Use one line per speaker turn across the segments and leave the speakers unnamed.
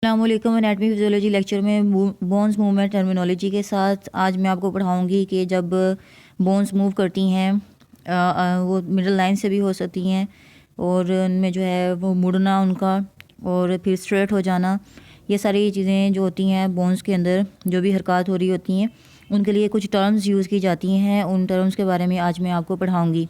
अस्सलामुअलैकुम। Anatomy physiology lecture में bones movement terminology के साथ आज मैं आपको पढ़ाऊंगी कि जब बोन्स मूव करती हैं वो मिडल लाइन से भी हो सकती हैं और उनमें जो है वो मुड़ना उनका और फिर स्ट्रेट हो जाना, ये सारी चीज़ें जो होती हैं बोन्स के अंदर जो भी हरकत हो रही होती हैं उनके लिए कुछ टर्म्स यूज़ की जाती हैं। उन टर्म्स के बारे में आज मैं आपको पढ़ाऊँगी।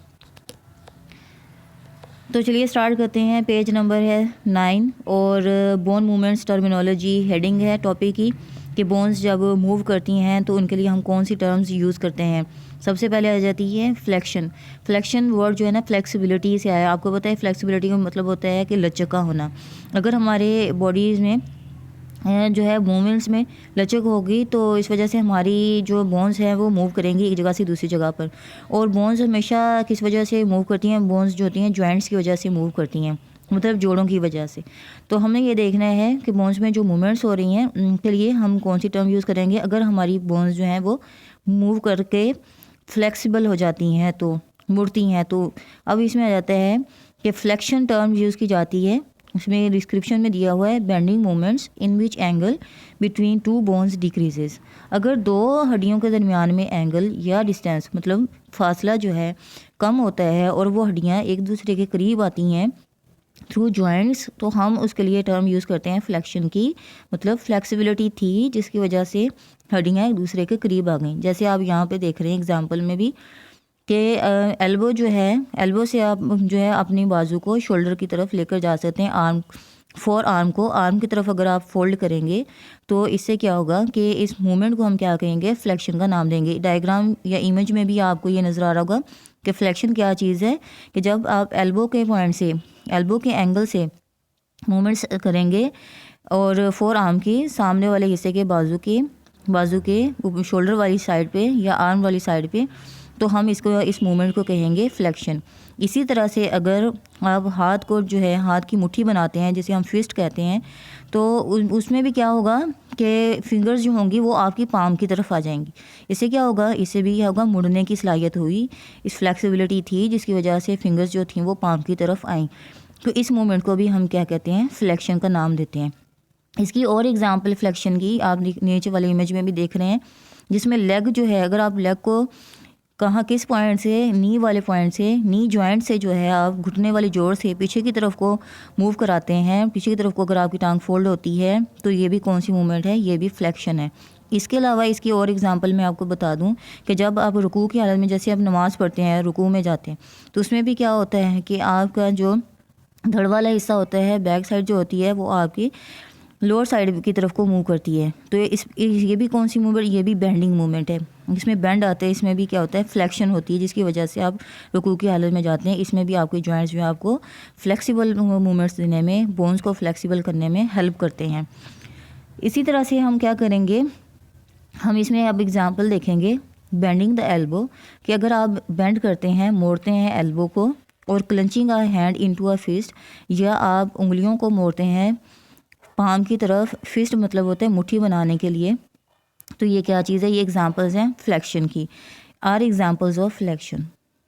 तो चलिए स्टार्ट करते हैं। पेज नंबर है 9 और बोन मूवमेंट्स टर्मिनोलॉजी हेडिंग है टॉपिक की कि बोन्स जब मूव करती हैं तो उनके लिए हम कौन सी टर्म्स यूज़ करते हैं। सबसे पहले आ जाती है फ्लेक्शन। फ्लेक्शन वर्ड जो है ना फ्लेक्सिबिलिटी से आया। आपको पता है फ्लेक्सिबिलिटी का मतलब होता है कि लचका होना। अगर हमारे बॉडीज़ में जो है मूवमेंट्स में लचक होगी तो इस वजह से हमारी जो बोन्स हैं वो मूव करेंगी एक जगह से दूसरी जगह पर। और बोन्स हमेशा किस वजह से मूव करती हैं? बोन्स जो होती हैं जॉइंट्स की वजह से मूव करती हैं, मतलब जोड़ों की वजह से। तो हमें ये देखना है कि बोन्स में जो मूवमेंट्स हो रही हैं उनके लिए हम कौन सी टर्म यूज़ करेंगे। अगर हमारी बोन्स जो हैं वो मूव करके फ्लेक्सिबल हो जाती हैं तो मुड़ती हैं, तो अब इसमें आ जाता है कि फ्लेक्शन टर्म यूज़ की जाती है। उसमें डिस्क्रिप्शन में दिया हुआ है bending movements in which angle between two bones decreases. अगर दो हड्डियों के दरमियान में एंगल या डिस्टेंस मतलब फासला जो है कम होता है और वो हड्डियाँ एक दूसरे के करीब आती हैं थ्रू जॉइंट्स, तो हम उसके लिए टर्म यूज़ करते हैं फ्लेक्शन की। मतलब फ्लेक्सिबिलिटी थी जिसकी वजह से हड्डियाँ एक दूसरे के करीब आ गई। जैसे आप यहाँ पे देख रहे हैं एग्जांपल में भी कि एल्बो जो है, एल्बो से आप जो है अपनी बाजू को शोल्डर की तरफ लेकर जा सकते हैं। आर्म फोर आर्म को आर्म की तरफ अगर आप फोल्ड करेंगे तो इससे क्या होगा कि इस मूवमेंट को हम क्या कहेंगे? फ्लेक्शन का नाम देंगे। डायग्राम या इमेज में भी आपको ये नज़र आ रहा होगा कि फ्लेक्शन क्या चीज़ है कि जब आप एल्बो के पॉइंट से, एल्बो के एंगल से मूवमेंट्स करेंगे और फोर आर्म की सामने वाले हिस्से के बाजू के शोल्डर वाली साइड पे या आर्म वाली साइड पे, तो हम इस मूवमेंट को कहेंगे फ्लेक्शन। इसी तरह से अगर आप हाथ को जो है हाथ की मुट्ठी बनाते हैं जिसे हम फिस्ट कहते हैं, तो उसमें भी क्या होगा कि फिंगर्स जो होंगी वो आपकी पाम की तरफ आ जाएंगी। इससे क्या होगा? इससे भी क्या होगा? मुड़ने की सलाहियत हुई, इस फ्लेक्सिबिलिटी थी जिसकी वजह से फिंगर्स जो थी वो पाम की तरफ आई। तो इस मूवमेंट को भी हम क्या कहते हैं? फ्लेक्शन का नाम देते हैं। इसकी और एग्जांपल फ्लेक्शन की आप नीचे वाले इमेज में भी देख रहे हैं जिसमें लेग जो है, अगर आप लेग को कहाँ किस पॉइंट से, नी वाले पॉइंट से, नी जॉइंट से जो है आप घुटने वाली जोड़ से पीछे की तरफ को मूव कराते हैं, पीछे की तरफ को अगर आपकी टांग फोल्ड होती है तो ये भी कौन सी मूवमेंट है? ये भी फ्लेक्शन है। इसके अलावा इसकी और एग्जांपल मैं आपको बता दूं कि जब आप रुकू की हालत में, जैसे आप नमाज़ पढ़ते हैं, रुकू में जाते हैं, तो उसमें भी क्या होता है कि आपका जो धड़ वाला हिस्सा होता है, बैक साइड जो होती है वो आपकी लोअर साइड की तरफ को मूव करती है। तो ये भी कौन सी मूवमेंट? ये भी बेंडिंग मूवमेंट है। इसमें बेंड आते हैं, इसमें भी क्या होता है? फ्लेक्शन होती है जिसकी वजह से आप रुकू की हालत में जाते हैं। इसमें भी आपके जॉइंट्स जो है आपको फ्लेक्सिबल मूवमेंट्स देने में, बोन्स को फ्लेक्सिबल करने में हेल्प करते हैं। इसी तरह से हम क्या करेंगे, हम इसमें अब एग्जाम्पल देखेंगे बेंडिंग द एल्बो कि अगर आप बेंड करते हैं, मोड़ते हैं एल्बो को, और clenching a hand into a fist, या आप उंगलियों को मोड़ते हैं पाम की तरफ। फिस्ट मतलब होता है मुट्ठी बनाने के लिए। तो ये क्या चीज़ है? ये एग्जांपल्स हैं फ्लेक्शन की, आर एग्जांपल्स ऑफ फ्लेक्शन।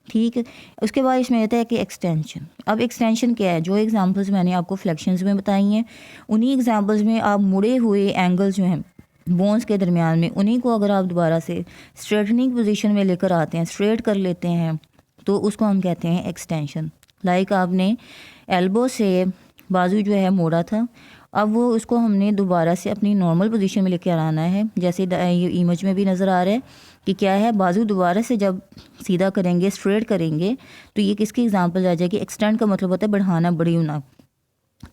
ठीक है। उसके बाद इसमें आता है कि एक्सटेंशन। अब एक्सटेंशन क्या है? जो एग्जांपल्स मैंने आपको फ्लेक्शंस में बताई हैं उन्हीं एग्जांपल्स में आप मुड़े हुए एंगल्स जो हैं बोन्स के दरमियान में, उन्हीं को अगर आप दोबारा से स्ट्रेटनिंग पोजीशन में लेकर आते हैं, स्ट्रेट कर लेते हैं, तो उसको हम कहते हैं एक्सटेंशन। लाइक आपने एल्बो से बाजू जो है मोड़ा था, अब वो उसको हमने दोबारा से अपनी नॉर्मल पोजीशन में लेकर आना है। जैसे ये इमेज में भी नज़र आ रहा है कि क्या है, बाजू दोबारा से जब सीधा करेंगे, स्ट्रेट करेंगे, तो ये किसकी एग्जांपल आ जाएगी? एक्सटेंड का मतलब होता है बढ़ाना, बड़ी होना,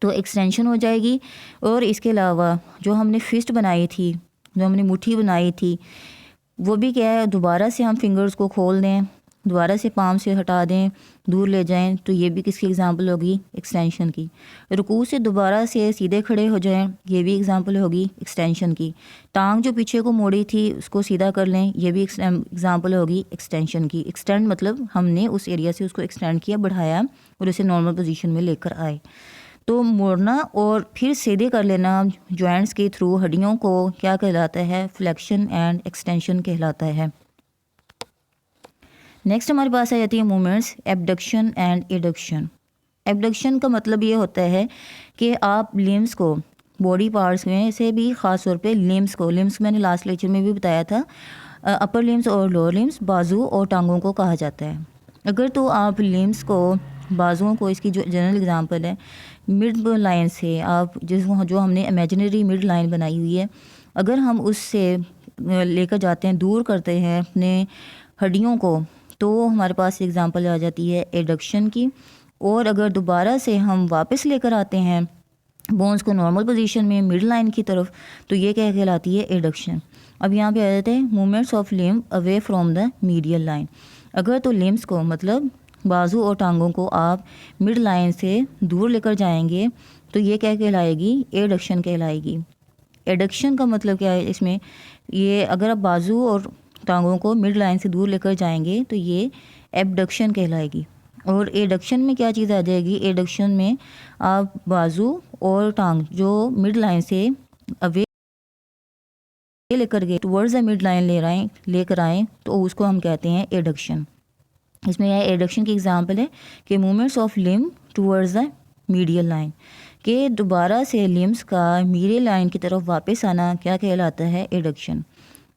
तो एक्सटेंशन हो जाएगी। और इसके अलावा जो हमने फिस्ट बनाई थी, जो हमने मुट्ठी बनाई थी, वो भी क्या है, दोबारा से हम फिंगर्स को खोल दें, दोबारा से पाम से हटा दें, दूर ले जाएं, तो ये भी किसकी एग्जांपल होगी? एक्सटेंशन की। रुकू से दोबारा से सीधे खड़े हो जाएं, ये भी एग्जांपल होगी एक्सटेंशन की। टांग जो पीछे को मोड़ी थी उसको सीधा कर लें, ये भी एग्जांपल होगी एक्सटेंशन की। एक्सटेंड मतलब हमने उस एरिया से उसको एक्सटेंड किया, बढ़ाया और उसे नॉर्मल पोजीशन में लेकर आए। तो मोड़ना और फिर सीधे कर लेना जॉइंट्स के थ्रू हड्डियों को क्या कहलाता है? फ्लेक्शन एंड एक्सटेंशन कहलाता है। नेक्स्ट हमारे पास आ जाती है movements abduction and adduction. Abduction का मतलब ये होता है कि आप लिम्स को बॉडी पार्ट्स में से भी ख़ास तौर पे लिम्स मैंने लास्ट लेक्चर में भी बताया था, अपर लिम्स और लोअर लिम्स, बाजू और टांगों को कहा जाता है। अगर तो आप लिम्स को, बाजुओं को, इसकी जो जनरल एग्जांपल है मिड लाइन से, आप जो हमने इमेजिनरी मिड लाइन बनाई हुई है, अगर हम उससे लेकर जाते हैं, दूर करते हैं अपने हड्डियों को, तो हमारे पास एग्जांपल आ जाती है एडक्शन की। और अगर दोबारा से हम वापस लेकर आते हैं बोन्स को नॉर्मल पोजीशन में मिड लाइन की तरफ, तो ये क्या कहलाती है, एडक्शन। अब यहाँ पे आ जाते हैं movements of limb away from the medial line. अगर तो लिम्स को, मतलब बाजू और टांगों को आप मिड लाइन से दूर लेकर जाएंगे तो ये क्या कहलाएगी, एडक्शन कहलाएगी। एडक्शन का मतलब क्या है इसमें, ये अगर आप बाजू और टांगों को मिड लाइन से दूर लेकर जाएंगे तो ये एबडक्शन कहलाएगी। और एडक्शन में क्या चीज़ आ जाएगी, एडक्शन में आप बाजू और टांग जो मिड लाइन से अवे लेकर गए टुवर्ड्स द मिड लाइन लेकर आए तो उसको हम कहते हैं एडक्शन। इसमें यह एडक्शन की एग्जांपल है कि movements of limb towards the medial line, कि दोबारा से लिम्स का मीडियल लाइन की तरफ वापस आना क्या कहलाता है, एडक्शन।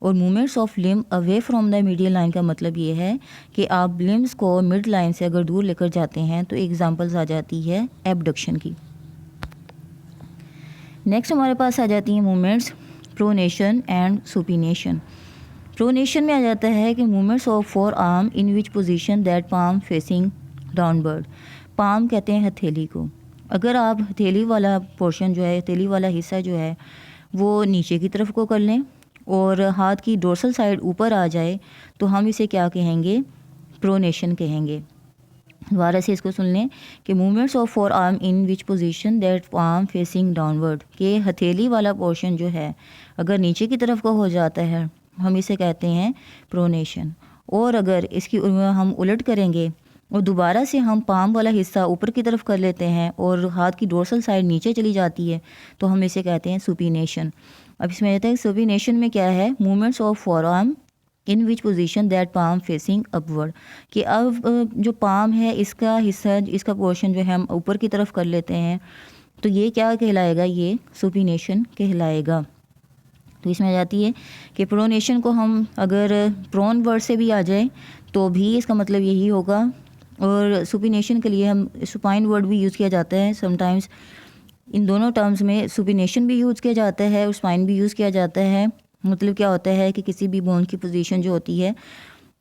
और movements of limb away from the medial line का मतलब ये है कि आप लिम्स को मिड लाइन से अगर दूर लेकर जाते हैं तो एग्जांपल्स आ जाती है एबडक्शन की। नेक्स्ट हमारे पास आ जाती हैं movements pronation and supination. Pronation में आ जाता है कि movements of four arm in which position that palm facing downward. Palm कहते हैं हथेली को। अगर आप हथेली वाला पोर्शन जो है, हथेली वाला हिस्सा जो है वो नीचे की तरफ को कर लें और हाथ की डोर्सल साइड ऊपर आ जाए तो हम इसे क्या कहेंगे, प्रोनेशन कहेंगे। दोबारा से इसको सुन लें कि movements of four arm in which position that palm facing downward, के हथेली वाला पोर्शन जो है अगर नीचे की तरफ को हो जाता है हम इसे कहते हैं प्रोनेशन। और अगर इसकी हम उलट करेंगे और दोबारा से हम पाम वाला हिस्सा ऊपर की तरफ कर लेते हैं और हाथ की डोर्सल साइड नीचे चली जाती है तो हम इसे कहते हैं सुपिनेशन। अब इसमें कहते हैं सुपिनेशन में क्या है, movements of four arm in which position that palm facing upward, कि अब जो पाम है इसका हिस्सा, इसका पोर्शन जो है हम ऊपर की तरफ कर लेते हैं तो ये क्या कहलाएगा, ये सुपिनेशन कहलाएगा। तो इसमें आ जाती है कि प्रोनेशन को हम अगर प्रोन वर्ड से भी आ जाए तो भी इसका मतलब यही होगा। और सुपिनेशन के लिए हम सुपाइन वर्ड भी यूज़ किया जाता है समटाइम्स। इन दोनों टर्म्स में सुपिनेशन भी यूज़ किया जाता है और स्पाइन भी यूज़ किया जाता है। मतलब क्या होता है कि किसी भी बोन की पोजीशन जो होती है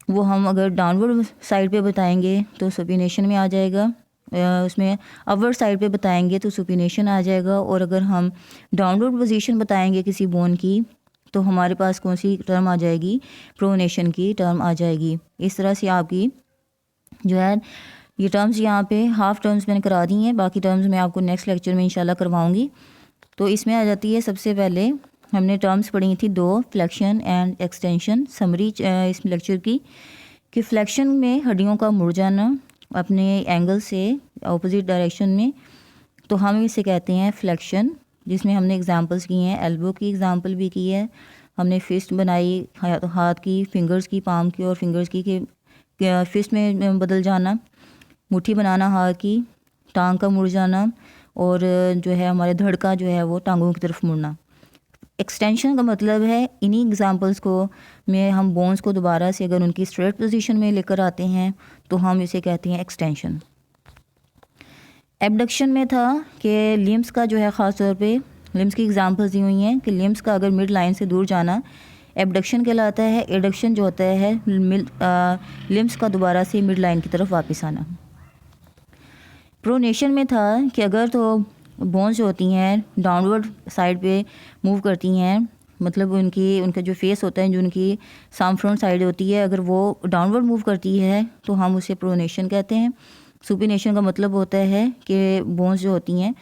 वो हम अगर डाउनवर्ड साइड पे बताएंगे तो सुपिनेशन में आ जाएगा, उसमें अपवर्ड साइड पे बताएंगे तो सुपिनेशन आ जाएगा। और अगर हम डाउनवर्ड पोजीशन बताएंगे किसी बोन की तो हमारे पास कौन सी टर्म आ जाएगी, प्रोनेशन की टर्म आ जाएगी। इस तरह से आपकी जो है ये टर्म्स यहाँ पे हाफ टर्म्स मैंने करा दी हैं, बाकी टर्म्स मैं आपको नेक्स्ट लेक्चर में इंशाल्लाह करवाऊँगी। तो इसमें आ जाती है, सबसे पहले हमने टर्म्स पढ़ी थी दो, फ्लेक्शन एंड एक्सटेंशन। समरी इस लेक्चर की कि फ्लेक्शन में हड्डियों का मुड़ जाना अपने एंगल से ऑपोजिट डायरेक्शन में, तो हम इसे कहते हैं फ्लेक्शन, जिसमें हमने एग्जांपल्स की हैं, एल्बो की एग्जांपल भी की है, हमने फिस्ट बनाई हाथ की, फिंगर्स की, पाम की और फिंगर्स की फिस्ट में बदल जाना, मुट्ठी बनाना हाथ की, टांग का मुड़ जाना और जो है हमारे धड़ का जो है वो टांगों की तरफ मुड़ना। एक्सटेंशन का मतलब है इन्हीं एग्जांपल्स को में हम बोन्स को दोबारा से अगर उनकी स्ट्रेट पोजीशन में लेकर आते हैं तो हम इसे कहते हैं एक्सटेंशन। एबडक्शन में था कि लिम्स का जो है ख़ास तौर पे लिम्स की एग्जांपल्स दी हुई हैं कि लिम्स का अगर मिड लाइन से दूर जाना एबडक्शन कहलाता है। एडक्शन जो होता है लिम्स का दोबारा से मिड लाइन की तरफ वापस आना। प्रोनेशन में था कि अगर तो बोन्स जो होती हैं डाउनवर्ड साइड पे मूव करती हैं, मतलब उनका जो फेस होता है, जो उनकी साम फ्रंट साइड होती है, अगर वो डाउनवर्ड मूव करती है तो हम उसे प्रोनेशन कहते हैं। सुपिनेशन का मतलब होता है कि बोन्स जो होती हैं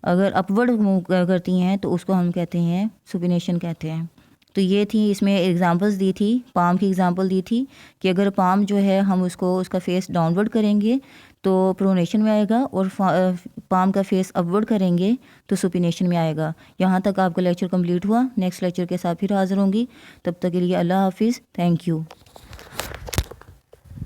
अगर अपवर्ड मूव करती हैं तो उसको हम कहते हैं सुपिनेशन कहते हैं। तो ये थी, इसमें एग्जांपल्स दी थी, पाम की एग्जांपल दी थी कि अगर पाम जो है हम उसका फेस डाउनवर्ड करेंगे तो प्रोनेशन में आएगा और पाम का फेस अपवर्ड करेंगे तो सुपिनेशन में आएगा। यहाँ तक आपका लेक्चर कंप्लीट हुआ। नेक्स्ट लेक्चर के साथ फिर हाज़िर होंगी, तब तक के लिए अल्लाह हाफिज़, थैंक यू।